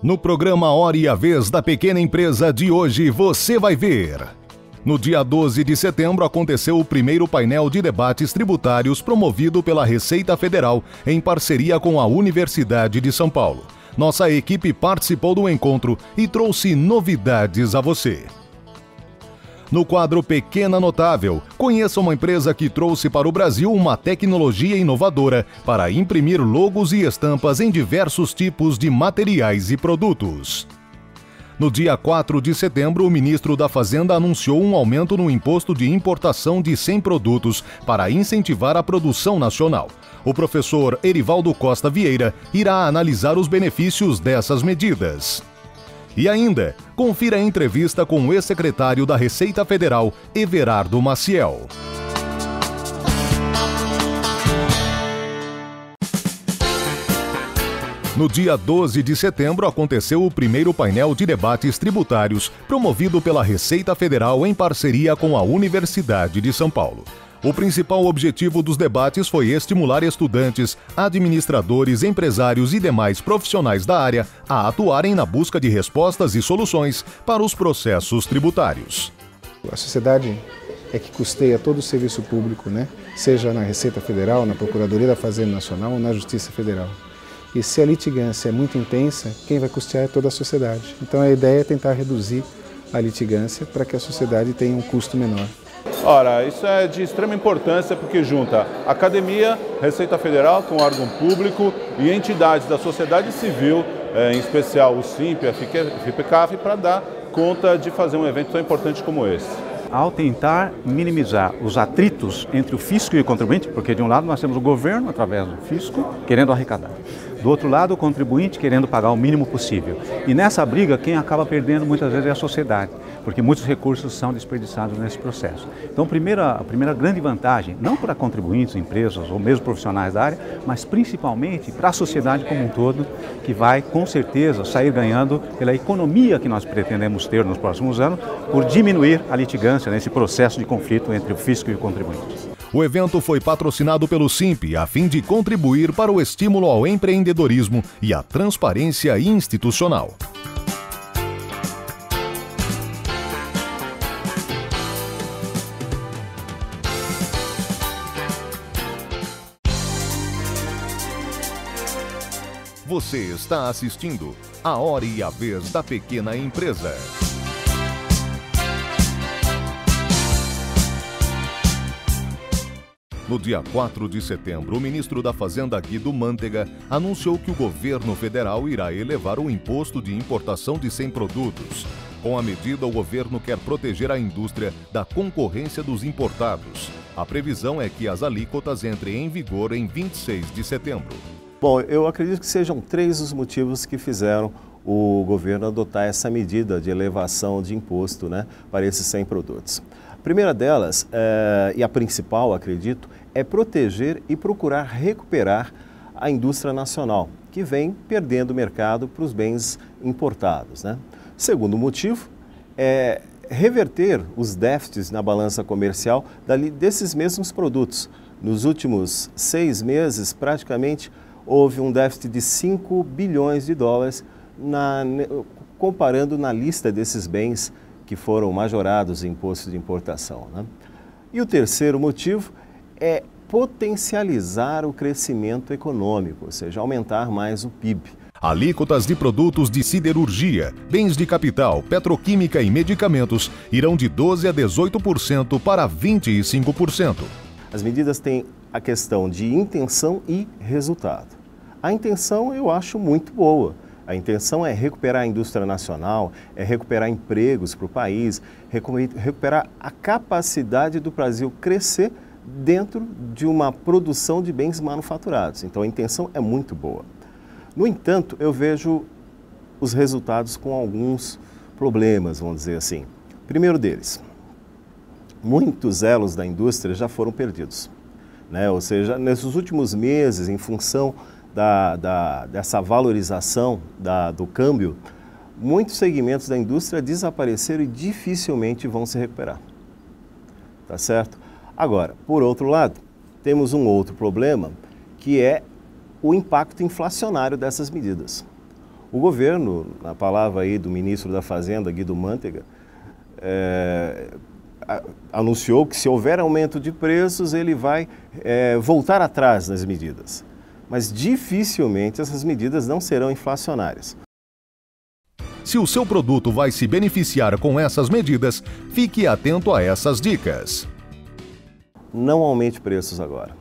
No programa Hora e a Vez da Pequena Empresa de hoje, você vai ver. No dia 12 de setembro aconteceu o primeiro painel de debates tributários promovido pela Receita Federal em parceria com a Universidade de São Paulo. Nossa equipe participou do encontro e trouxe novidades a você. No quadro Pequena Notável, conheça uma empresa que trouxe para o Brasil uma tecnologia inovadora para imprimir logos e estampas em diversos tipos de materiais e produtos. No dia 4 de setembro, o ministro da Fazenda anunciou um aumento no imposto de importação de 100 produtos para incentivar a produção nacional. O professor Erivaldo Costa Vieira irá analisar os benefícios dessas medidas. E ainda, confira a entrevista com o ex-secretário da Receita Federal, Everardo Maciel. No dia 12 de setembro aconteceu o primeiro painel de debates tributários promovido pela Receita Federal em parceria com a Universidade de São Paulo. O principal objetivo dos debates foi estimular estudantes, administradores, empresários e demais profissionais da área a atuarem na busca de respostas e soluções para os processos tributários. A sociedade é que custeia todo o serviço público, seja na Receita Federal, na Procuradoria da Fazenda Nacional ou na Justiça Federal. E se a litigância é muito intensa, quem vai custear é toda a sociedade. Então a ideia é tentar reduzir a litigância para que a sociedade tenha um custo menor. Ora, isso é de extrema importância porque junta academia, Receita Federal com órgão público e entidades da sociedade civil, em especial o SINP, a FIPECAF, para dar conta de fazer um evento tão importante como esse. Ao tentar minimizar os atritos entre o fisco e o contribuinte, porque de um lado nós temos o governo, através do fisco, querendo arrecadar. Do outro lado, o contribuinte querendo pagar o mínimo possível. E nessa briga, quem acaba perdendo muitas vezes é a sociedade, porque muitos recursos são desperdiçados nesse processo. Então, a primeira grande vantagem, não para contribuintes, empresas ou mesmo profissionais da área, mas principalmente para a sociedade como um todo, que vai, com certeza, sair ganhando pela economia que nós pretendemos ter nos próximos anos, por diminuir a litigância nesse processo de conflito entre o fisco e o contribuinte. O evento foi patrocinado pelo SINP a fim de contribuir para o estímulo ao empreendedorismo e à transparência institucional. Você está assistindo A Hora e a Vez da Pequena Empresa. No dia 4 de setembro, o ministro da Fazenda, Guido Mantega, anunciou que o governo federal irá elevar o imposto de importação de 100 produtos. Com a medida, o governo quer proteger a indústria da concorrência dos importados. A previsão é que as alíquotas entrem em vigor em 26 de setembro. Bom, eu acredito que sejam 3 os motivos que fizeram o governo adotar essa medida de elevação de imposto para esses 100 produtos. A primeira delas, e a principal, acredito, é proteger e procurar recuperar a indústria nacional, que vem perdendo mercado para os bens importados. Segundo motivo é reverter os déficits na balança comercial desses mesmos produtos. Nos últimos 6 meses, praticamente, houve um déficit de 5 bilhões de dólares, comparando na lista desses bens que foram majorados em imposto de importação. E o terceiro motivo é potencializar o crescimento econômico, ou seja, aumentar mais o PIB. Alíquotas de produtos de siderurgia, bens de capital, petroquímica e medicamentos irão de 12% a 18% para 25%. As medidas têm a questão de intenção e resultado. A intenção eu acho muito boa. A intenção é recuperar a indústria nacional, é recuperar empregos para o país, recuperar a capacidade do Brasil crescer dentro de uma produção de bens manufaturados. Então a intenção é muito boa. No entanto, eu vejo os resultados com alguns problemas, vamos dizer assim. Primeiro deles, muitos elos da indústria já foram perdidos. Ou seja, nesses últimos meses, em função dessa valorização do câmbio, muitos segmentos da indústria desapareceram e dificilmente vão se recuperar. Tá certo? Agora, por outro lado, temos um outro problema, que é o impacto inflacionário dessas medidas. O governo, na palavra aí do ministro da Fazenda, Guido Mantega, anunciou que se houver aumento de preços, ele vai voltar atrás nas medidas. Mas dificilmente essas medidas não serão inflacionárias. Se o seu produto vai se beneficiar com essas medidas, fique atento a essas dicas. Não aumente preços agora.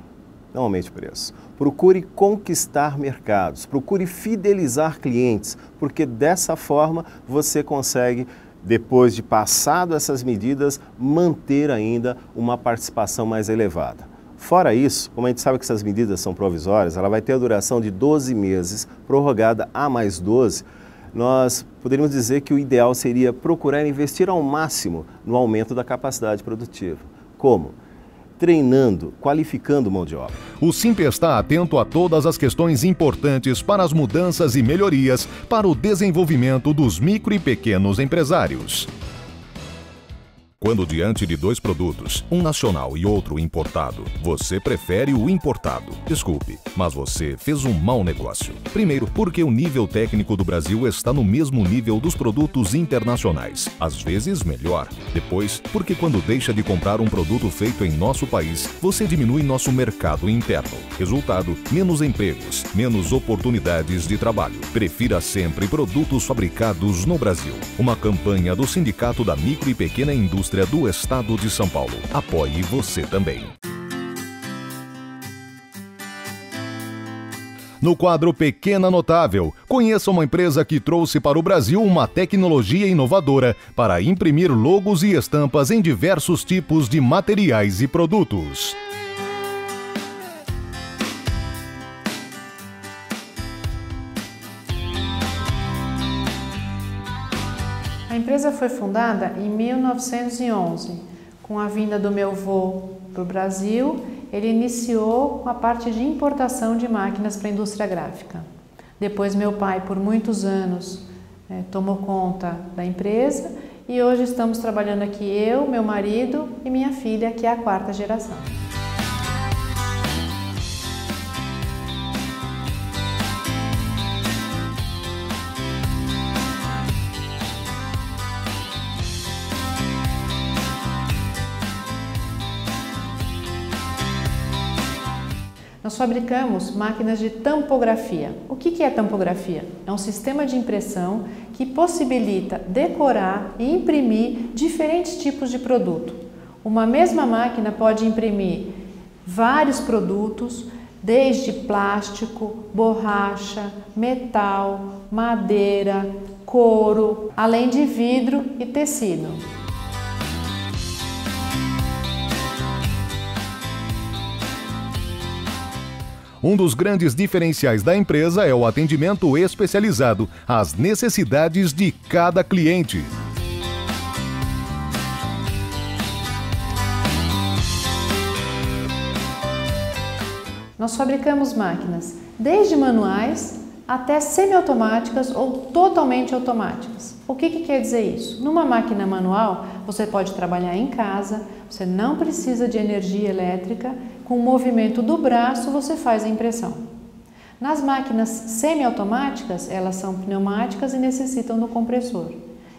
Não aumente preços. Procure conquistar mercados, procure fidelizar clientes, porque dessa forma você consegue, depois de passado essas medidas, manter ainda uma participação mais elevada. Fora isso, como a gente sabe que essas medidas são provisórias, ela vai ter a duração de 12 meses, prorrogada a mais 12, nós poderíamos dizer que o ideal seria procurar investir ao máximo no aumento da capacidade produtiva. Como? Treinando, qualificando mão de obra. O Simp está atento a todas as questões importantes para as mudanças e melhorias para o desenvolvimento dos micro e pequenos empresários. Quando diante de dois produtos, um nacional e outro importado, você prefere o importado. Desculpe, mas você fez um mau negócio. Primeiro, porque o nível técnico do Brasil está no mesmo nível dos produtos internacionais, às vezes melhor. Depois, porque quando deixa de comprar um produto feito em nosso país, você diminui nosso mercado interno. Resultado, menos empregos, menos oportunidades de trabalho. Prefira sempre produtos fabricados no Brasil. Uma campanha do Sindicato da Micro e Pequena Indústria do Estado de São Paulo. Apoie você também. No quadro Pequena Notável, conheça uma empresa que trouxe para o Brasil uma tecnologia inovadora para imprimir logos e estampas em diversos tipos de materiais e produtos. A empresa foi fundada em 1911. Com a vinda do meu avô para o Brasil, ele iniciou com a parte de importação de máquinas para a indústria gráfica. Depois meu pai, por muitos anos, tomou conta da empresa e hoje estamos trabalhando aqui eu, meu marido e minha filha, que é a quarta geração. Nós fabricamos máquinas de tampografia. O que é tampografia? É um sistema de impressão que possibilita decorar e imprimir diferentes tipos de produto. Uma mesma máquina pode imprimir vários produtos, desde plástico, borracha, metal, madeira, couro, além de vidro e tecido. Um dos grandes diferenciais da empresa é o atendimento especializado às necessidades de cada cliente. Nós fabricamos máquinas desde manuais até semiautomáticas ou totalmente automáticas. O que quer dizer isso? Numa máquina manual, você pode trabalhar em casa, você não precisa de energia elétrica, com o movimento do braço você faz a impressão. Nas máquinas semiautomáticas, elas são pneumáticas e necessitam do compressor.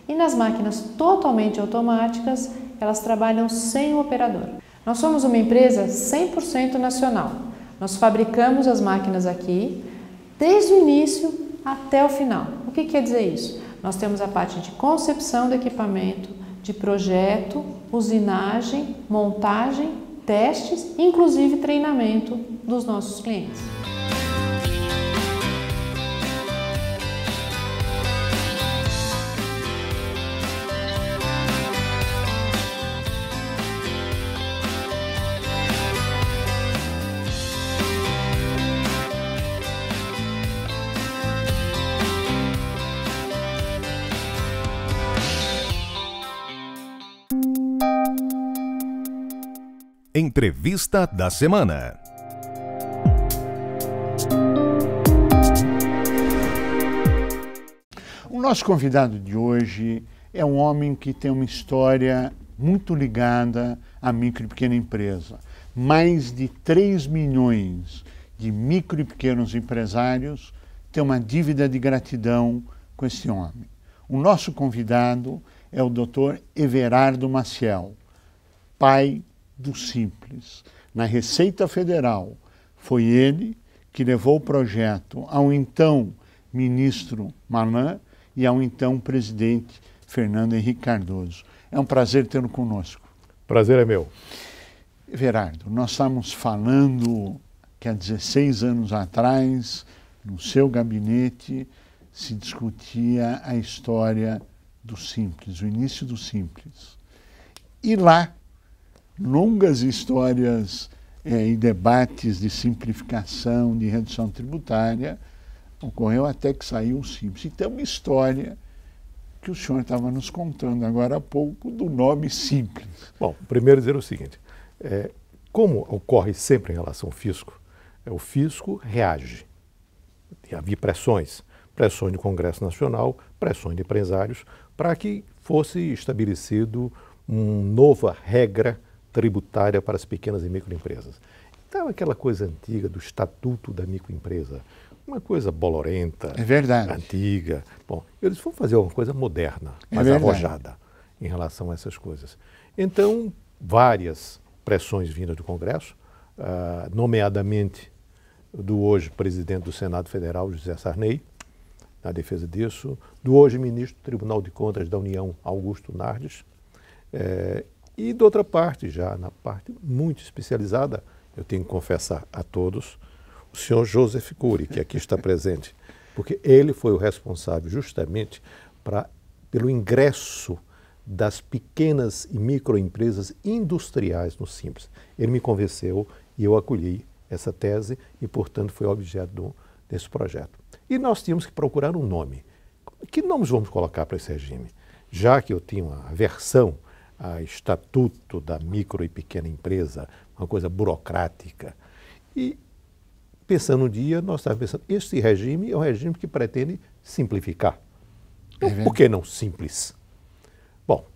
E nas máquinas totalmente automáticas, elas trabalham sem o operador. Nós somos uma empresa 100% nacional. Nós fabricamos as máquinas aqui, desde o início até o final. O que quer dizer isso? Nós temos a parte de concepção do equipamento, de projeto, usinagem, montagem, testes, inclusive treinamento dos nossos clientes. Entrevista da semana. O nosso convidado de hoje é um homem que tem uma história muito ligada à micro e pequena empresa. Mais de 3 milhões de micro e pequenos empresários ter uma dívida de gratidão com esse homem. O nosso convidado é o Dr. Everardo Maciel, pai do Simples. Na Receita Federal, foi ele que levou o projeto ao então ministro Malan e ao então presidente Fernando Henrique Cardoso. É um prazer tê-lo conosco. Prazer é meu. Everardo, nós estamos falando que há 16 anos atrás, no seu gabinete, se discutia a história do Simples, o início do Simples. E lá, longas histórias e debates de simplificação, de redução tributária, ocorreu até que saiu o Simples. E tem uma história que o senhor estava nos contando agora há pouco do nome Simples. Bom, primeiro dizer o seguinte, como ocorre sempre em relação ao fisco, o fisco reage. Havia pressões do Congresso Nacional, pressões de empresários, para que fosse estabelecido uma nova regra tributária para as pequenas e microempresas. Então, aquela coisa antiga do Estatuto da Microempresa, uma coisa bolorenta, é verdade, antiga. Bom, eles vão fazer uma coisa moderna, mais arrojada em relação a essas coisas. Então, várias pressões vindas do Congresso, nomeadamente do hoje presidente do Senado Federal, José Sarney, na defesa disso, do hoje ministro do Tribunal de Contas da União, Augusto Nardes, e de outra parte, já na parte muito especializada, eu tenho que confessar a todos, o senhor Joseph Cury, que aqui está presente, porque ele foi o responsável justamente pelo ingresso das pequenas e microempresas industriais no Simples. Ele me convenceu e eu acolhi essa tese e, portanto, foi objeto desse projeto. E nós tínhamos que procurar um nome. Que nomes vamos colocar para esse regime? Já que eu tinha uma aversão a Estatuto da Micro e Pequena Empresa, uma coisa burocrática. E, pensando um dia, nós estávamos pensando, este regime é um regime que pretende simplificar. Então, por que não simples? Bom,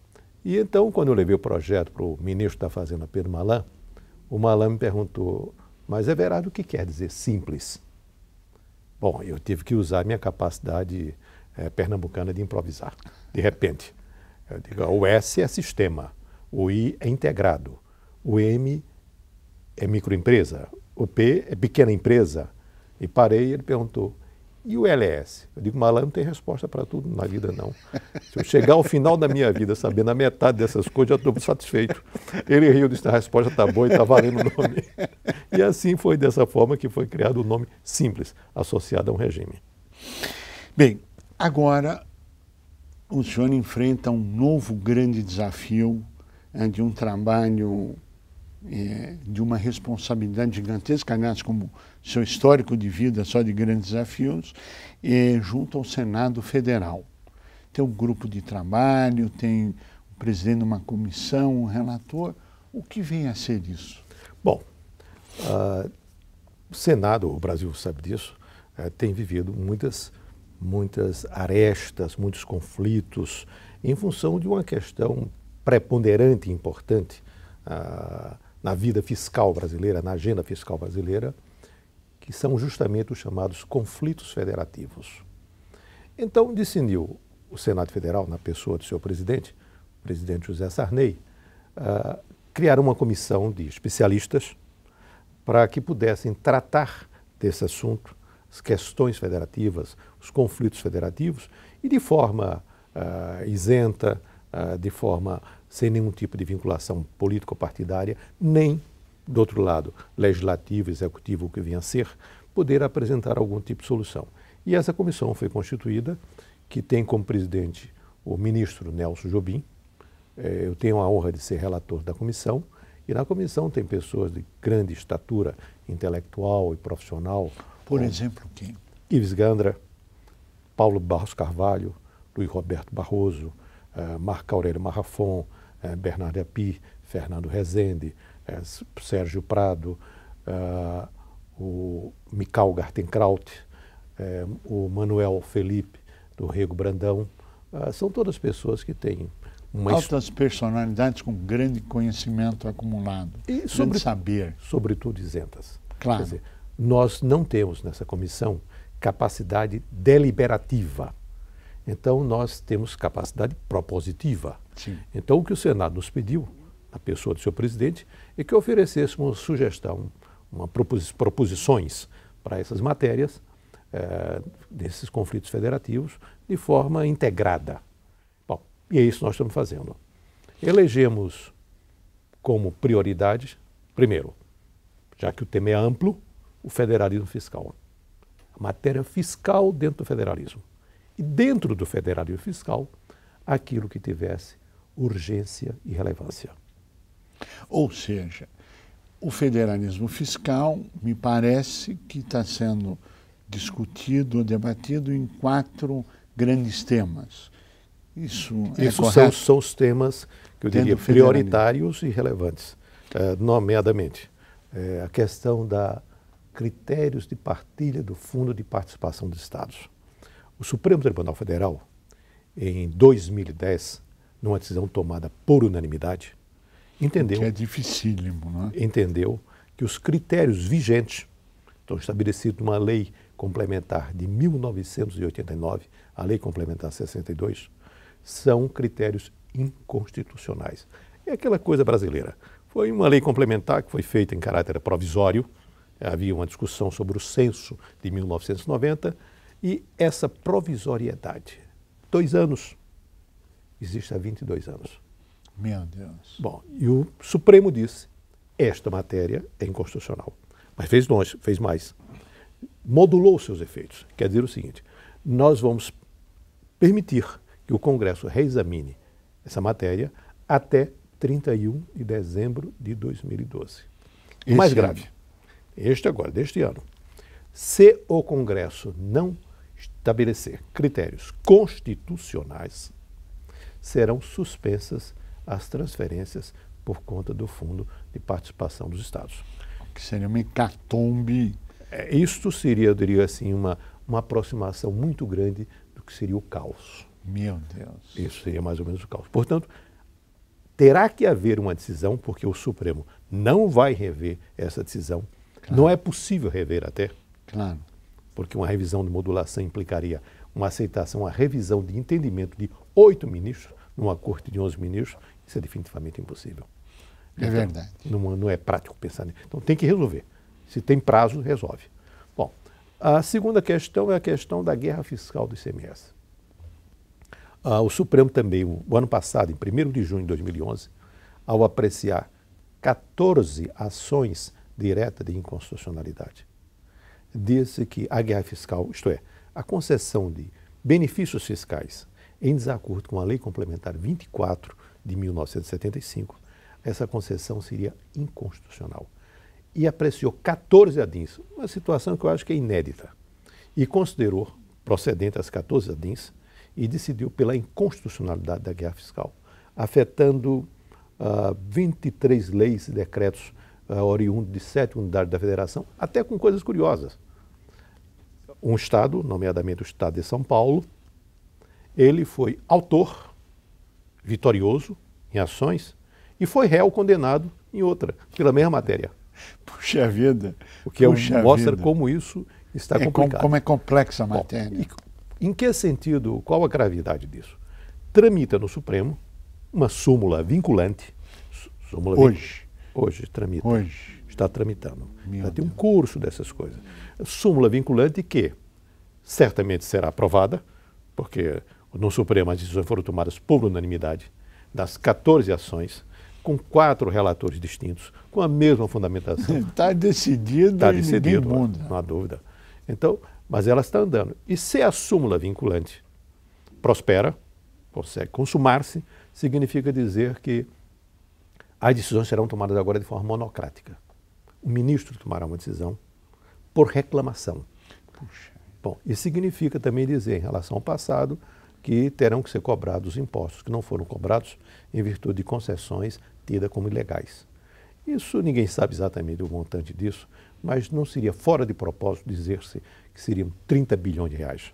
e então, quando eu levei o projeto para o ministro da Fazenda, Pedro Malan, o Malan me perguntou, mas Everardo, o que quer dizer simples? Bom, eu tive que usar a minha capacidade pernambucana de improvisar, de repente. Eu digo, o S é sistema, o I é integrado, o M é microempresa, o P é pequena empresa. E parei e ele perguntou, e o LS? Eu digo, Malan, não tem resposta para tudo na vida, não. Se eu chegar ao final da minha vida sabendo a metade dessas coisas, já estou satisfeito. Ele riu, disse, a resposta está boa e está valendo o nome. E assim foi dessa forma que foi criado o nome Simples, associado a um regime. Bem, agora o senhor enfrenta um novo grande desafio de um trabalho de uma responsabilidade gigantesca, aliás, como seu histórico de vida só de grandes desafios, junto ao Senado Federal. Tem um grupo de trabalho, tem o presidente de uma comissão, um relator. O que vem a ser isso? Bom, o Senado, o Brasil sabe disso, tem vivido muitas arestas, muitos conflitos, em função de uma questão preponderante e importante na vida fiscal brasileira, na agenda fiscal brasileira, que são justamente os chamados conflitos federativos. Então, decidiu o Senado Federal, na pessoa do seu presidente, o presidente José Sarney, criar uma comissão de especialistas para que pudessem tratar desse assunto, as questões federativas, os conflitos federativos, e de forma isenta, de forma sem nenhum tipo de vinculação político-partidária, nem, do outro lado, legislativo, executivo, o que vinha a ser, poder apresentar algum tipo de solução. E essa comissão foi constituída, que tem como presidente o ministro Nelson Jobim. Eu tenho a honra de ser relator da comissão, e na comissão tem pessoas de grande estatura intelectual e profissional. Por exemplo, quem? Ives Gandra, Paulo Barros Carvalho, Luiz Roberto Barroso, Marco Aurélio Marrafon, Bernardo Api, Fernando Rezende, Sérgio Prado, o Michal Gartenkraut, o Manuel Felipe, do Rego Brandão. São todas pessoas que têm altas personalidades com grande conhecimento acumulado, e grande saber. Sobretudo isentas. Claro. Quer dizer, nós não temos nessa comissão capacidade deliberativa. Então, nós temos capacidade propositiva. Sim. Então, o que o Senado nos pediu, na pessoa do seu presidente, é que oferecêssemos uma sugestão, proposições para essas matérias, desses conflitos federativos, de forma integrada. Bom, e é isso que nós estamos fazendo. Elegemos como prioridade, primeiro, já que o tema é amplo, o federalismo fiscal. A matéria fiscal dentro do federalismo. E dentro do federalismo fiscal, aquilo que tivesse urgência e relevância. Ou seja, o federalismo fiscal me parece que está sendo discutido, debatido em 4 grandes temas. Isso são os temas que eu diria prioritários e relevantes, nomeadamente a questão da critérios de partilha do Fundo de Participação dos Estados. O Supremo Tribunal Federal, em 2010, numa decisão tomada por unanimidade, entendeu que é dificílimo, não é? Entendeu que os critérios vigentes estão estabelecidos numa lei complementar de 1989, a Lei Complementar 62, são critérios inconstitucionais. É aquela coisa brasileira. Foi uma lei complementar que foi feita em caráter provisório, havia uma discussão sobre o censo de 1990 e essa provisoriedade, 2 anos, existe há 22 anos. Meu Deus. Bom, e o Supremo disse, esta matéria é inconstitucional. Mas fez mais. Modulou seus efeitos. Quer dizer o seguinte, nós vamos permitir que o Congresso reexamine essa matéria até 31 de dezembro de 2012. O mais grave, este agora, deste ano, se o Congresso não estabelecer critérios constitucionais, serão suspensas as transferências por conta do Fundo de Participação dos Estados. Que seria uma hecatombe. Isto seria, eu diria assim, uma aproximação muito grande do que seria o caos. Meu Deus. Isso seria mais ou menos o caos. Portanto, terá que haver uma decisão, porque o Supremo não vai rever essa decisão. Claro. Não é possível rever até. Claro. Porque uma revisão de modulação implicaria uma aceitação, uma revisão de entendimento de 8 ministros, numa corte de 11 ministros, isso é definitivamente impossível. É verdade. Não é prático pensar nisso. Então tem que resolver. Se tem prazo, resolve. Bom, a segunda questão é a questão da guerra fiscal do ICMS. O Supremo também, o ano passado, em 1º de junho de 2011, ao apreciar 14 ações diretas de inconstitucionalidade, disse que a guerra fiscal, isto é, a concessão de benefícios fiscais em desacordo com a Lei Complementar 24 de 1975, essa concessão seria inconstitucional. E apreciou 14 ADINs, uma situação que eu acho que é inédita, e considerou procedente as 14 ADINs e decidiu pela inconstitucionalidade da guerra fiscal, afetando 23 leis e decretos oriundos de 7 unidades da Federação, até com coisas curiosas. Um Estado, nomeadamente o Estado de São Paulo, ele foi autor, vitorioso em ações, e foi réu condenado em outra, pela mesma matéria. Puxa vida! O que mostra como isso está complicado. Como é complexa a matéria. Bom, em que sentido, qual a gravidade disso? Tramita no Supremo uma súmula vinculante. Hoje tramita. Hoje. Está tramitando. Já tem um curso dessas coisas. Súmula vinculante que certamente será aprovada, porque no Supremo as decisões foram tomadas por unanimidade, das 14 ações, com 4 relatores distintos, com a mesma fundamentação. Está decidido, ninguém muda. Não há dúvida. Então, mas ela está andando. E se a súmula vinculante prospera, consegue consumar-se, significa dizer que as decisões serão tomadas agora de forma monocrática. O ministro tomará uma decisão por reclamação. Puxa. Bom, isso significa também dizer, em relação ao passado, que terão que ser cobrados impostos que não foram cobrados em virtude de concessões tidas como ilegais. Isso ninguém sabe exatamente o montante disso, mas não seria fora de propósito dizer-se que seriam 30 bilhões de reais,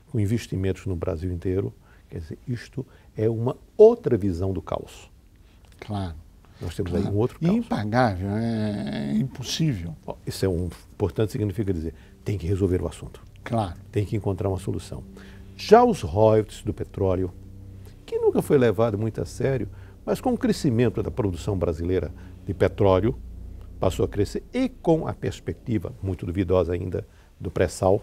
com investimentos no Brasil inteiro. Quer dizer, isto é uma outra visão do caos. Claro. Nós temos aí um outro caos. E impagável, é impossível. Bom, isso é portanto, significa dizer, tem que resolver o assunto. Claro. Tem que encontrar uma solução. Já os royalties do petróleo, que nunca foi levado muito a sério, mas com o crescimento da produção brasileira de petróleo, passou a crescer, e com a perspectiva, muito duvidosa ainda, do pré-sal,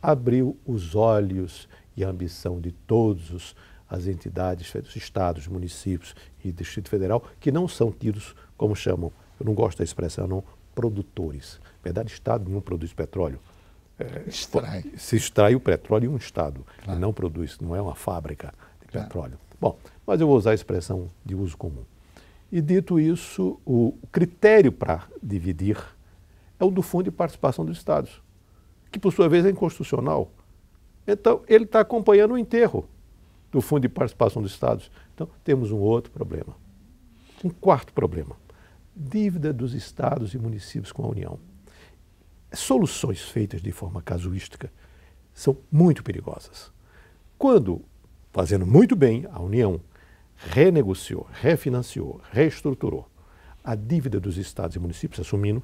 abriu os olhos e a ambição de todas as entidades, os estados, municípios e Distrito Federal, que não são tidos, como chamam, eu não gosto da expressão, não, produtores. Na verdade, estado nenhum produz petróleo. Se extrai o petróleo em um estado, claro, e não produz, não é uma fábrica de petróleo. Bom, mas eu vou usar a expressão de uso comum. E dito isso, o critério para dividir é o do Fundo de Participação dos Estados, que por sua vez é inconstitucional. Então, ele está acompanhando o enterro do Fundo de Participação dos Estados. Então, temos um outro problema. Um quarto problema. Dívida dos estados e municípios com a União. Soluções feitas de forma casuística são muito perigosas. Quando, fazendo muito bem, a União renegociou, refinanciou, reestruturou a dívida dos estados e municípios, assumindo.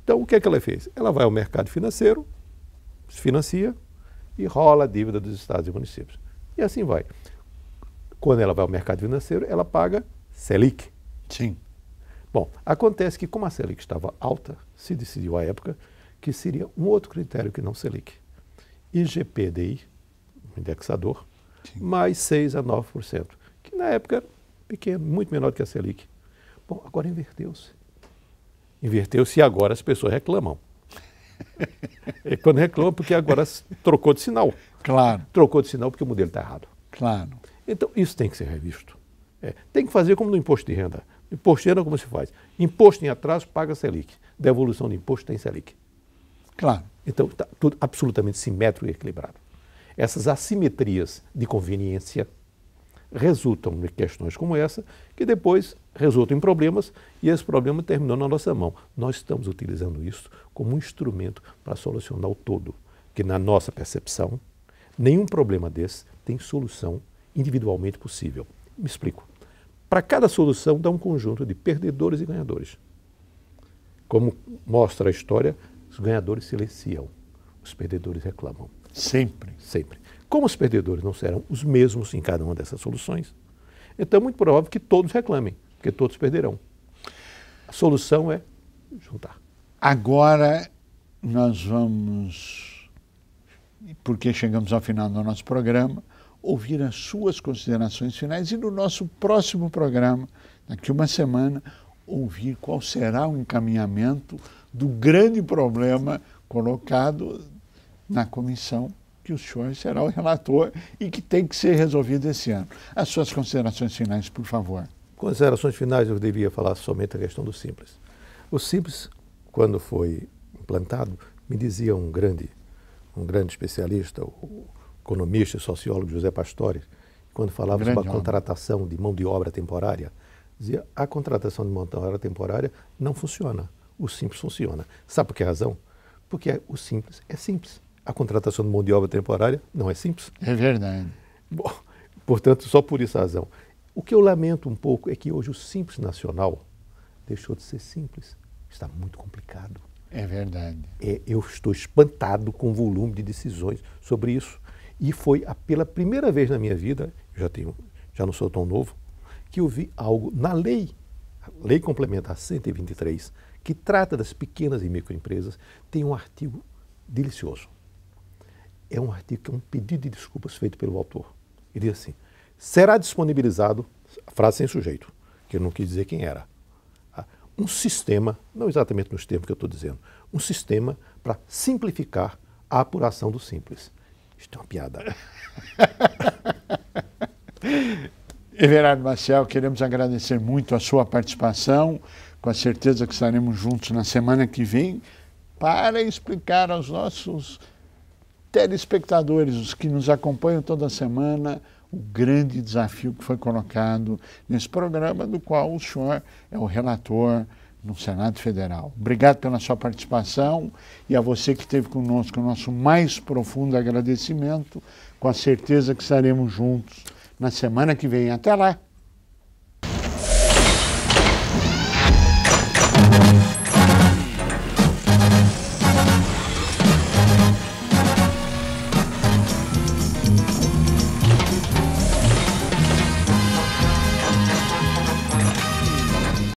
Então, o que é que ela fez? Ela vai ao mercado financeiro, se financia e rola a dívida dos estados e municípios. E assim vai. Quando ela vai ao mercado financeiro, ela paga Selic. Sim. Bom, acontece que como a Selic estava alta, se decidiu à época que seria um outro critério que não Selic. IGPDI, um indexador, sim, mais 6 a 9%, que na época era pequeno, muito menor do que a Selic. Bom, agora inverteu-se. Inverteu-se e agora as pessoas reclamam. E quando reclamam, porque agora trocou de sinal. Claro. Trocou de sinal porque o modelo está errado. Claro. Então, isso tem que ser revisto. Tem que fazer como no imposto de renda. Imposto de renda, como se faz? Imposto em atraso, paga Selic. Devolução de imposto tem Selic. Claro. Então, está tudo absolutamente simétrico e equilibrado. Essas assimetrias de conveniência resultam em questões como essa, que depois resultam em problemas, e esse problema terminou na nossa mão. Nós estamos utilizando isso como um instrumento para solucionar o todo, que na nossa percepção, nenhum problema desse tem solução individualmente possível. Me explico. Para cada solução dá um conjunto de perdedores e ganhadores. Como mostra a história, os ganhadores silenciam, os perdedores reclamam. Sempre. Sempre. Como os perdedores não serão os mesmos em cada uma dessas soluções, então é muito provável que todos reclamem, porque todos perderão. A solução é juntar. Agora nós vamos, porque chegamos ao final do nosso programa, ouvir as suas considerações finais e no nosso próximo programa, daqui uma semana, ouvir qual será o encaminhamento do grande problema colocado na comissão, que o senhor será o relator e que tem que ser resolvido esse ano. As suas considerações finais, por favor. Considerações finais, eu devia falar somente a questão do Simples. O Simples, quando foi implantado, me dizia um grande especialista, o economista e sociólogo José Pastore, quando falava sobre a contratação de mão de obra temporária, dizia: a contratação de mão de obra temporária não funciona, o Simples funciona. Sabe por que razão? Porque o Simples é simples. A contratação de mão de obra temporária não é simples. É verdade. Bom, portanto, só por essa razão. O que eu lamento um pouco é que hoje o Simples Nacional deixou de ser simples. Está muito complicado. É verdade. Eu estou espantado com o volume de decisões sobre isso. E foi pela primeira vez na minha vida, já não sou tão novo, que eu vi algo na lei, a Lei Complementar 123, que trata das pequenas e microempresas, tem um artigo delicioso. É um artigo que é um pedido de desculpas feito pelo autor. Ele diz assim: será disponibilizado, frase sem sujeito, que eu não quis dizer quem era, um sistema, não exatamente nos termos que eu estou dizendo, um sistema para simplificar a apuração do Simples. Isto é uma piada. Everardo Maciel, queremos agradecer muito a sua participação, com a certeza que estaremos juntos na semana que vem para explicar aos nossos telespectadores, os que nos acompanham toda semana, o grande desafio que foi colocado nesse programa, do qual o senhor é o relator no Senado Federal. Obrigado pela sua participação e a você que esteve conosco, o nosso mais profundo agradecimento, com a certeza que estaremos juntos na semana que vem. Até lá!